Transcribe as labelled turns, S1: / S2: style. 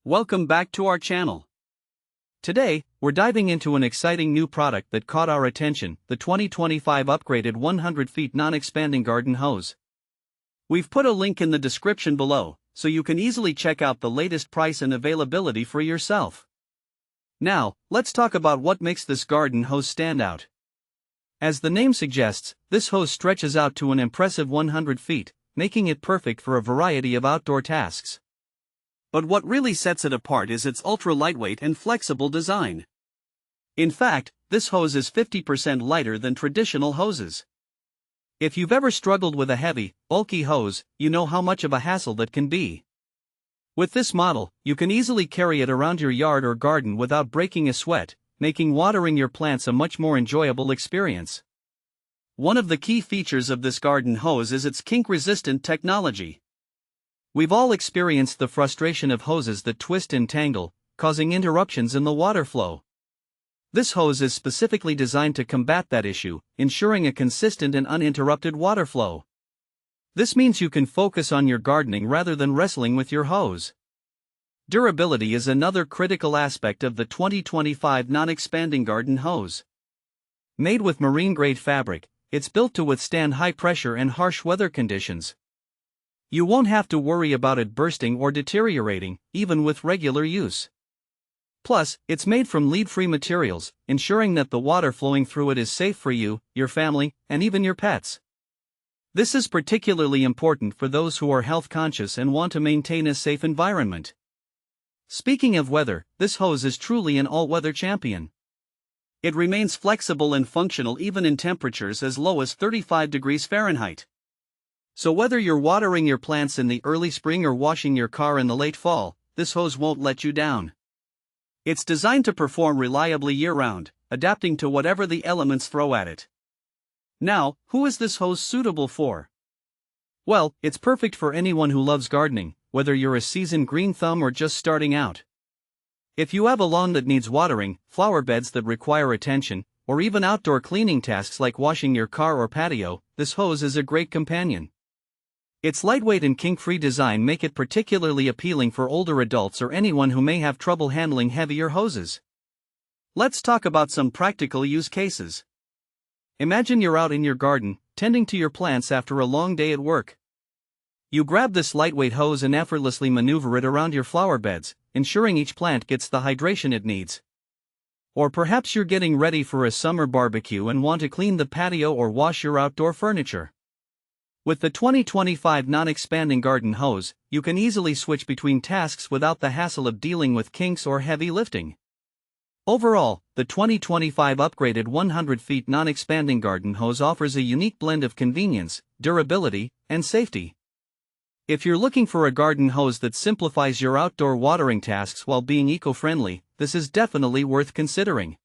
S1: Welcome back to our channel. Today, we're diving into an exciting new product that caught our attention, the 2025 upgraded 100 feet non-expanding garden hose. We've put a link in the description below, so you can easily check out the latest price and availability for yourself. Now, let's talk about what makes this garden hose stand out. As the name suggests, this hose stretches out to an impressive 100 feet, making it perfect for a variety of outdoor tasks. But what really sets it apart is its ultra-lightweight and flexible design. In fact, this hose is 50% lighter than traditional hoses. If you've ever struggled with a heavy, bulky hose, you know how much of a hassle that can be. With this model, you can easily carry it around your yard or garden without breaking a sweat, making watering your plants a much more enjoyable experience. One of the key features of this garden hose is its kink-resistant technology. We've all experienced the frustration of hoses that twist and tangle, causing interruptions in the water flow. This hose is specifically designed to combat that issue, ensuring a consistent and uninterrupted water flow. This means you can focus on your gardening rather than wrestling with your hose. Durability is another critical aspect of the 2025 non-expanding garden hose. Made with marine-grade fabric, it's built to withstand high pressure and harsh weather conditions. You won't have to worry about it bursting or deteriorating, even with regular use. Plus, it's made from lead-free materials, ensuring that the water flowing through it is safe for you, your family, and even your pets. This is particularly important for those who are health-conscious and want to maintain a safe environment. Speaking of weather, this hose is truly an all-weather champion. It remains flexible and functional even in temperatures as low as 35 degrees Fahrenheit. So whether you're watering your plants in the early spring or washing your car in the late fall, this hose won't let you down. It's designed to perform reliably year-round, adapting to whatever the elements throw at it. Now, who is this hose suitable for? Well, it's perfect for anyone who loves gardening, whether you're a seasoned green thumb or just starting out. If you have a lawn that needs watering, flower beds that require attention, or even outdoor cleaning tasks like washing your car or patio, this hose is a great companion. Its lightweight and kink-free design make it particularly appealing for older adults or anyone who may have trouble handling heavier hoses. Let's talk about some practical use cases. Imagine you're out in your garden, tending to your plants after a long day at work. You grab this lightweight hose and effortlessly maneuver it around your flower beds, ensuring each plant gets the hydration it needs. Or perhaps you're getting ready for a summer barbecue and want to clean the patio or wash your outdoor furniture. With the 2025 non-expanding garden hose, you can easily switch between tasks without the hassle of dealing with kinks or heavy lifting. Overall, the 2025 upgraded 100 feet non-expanding garden hose offers a unique blend of convenience, durability, and safety. If you're looking for a garden hose that simplifies your outdoor watering tasks while being eco-friendly, this is definitely worth considering.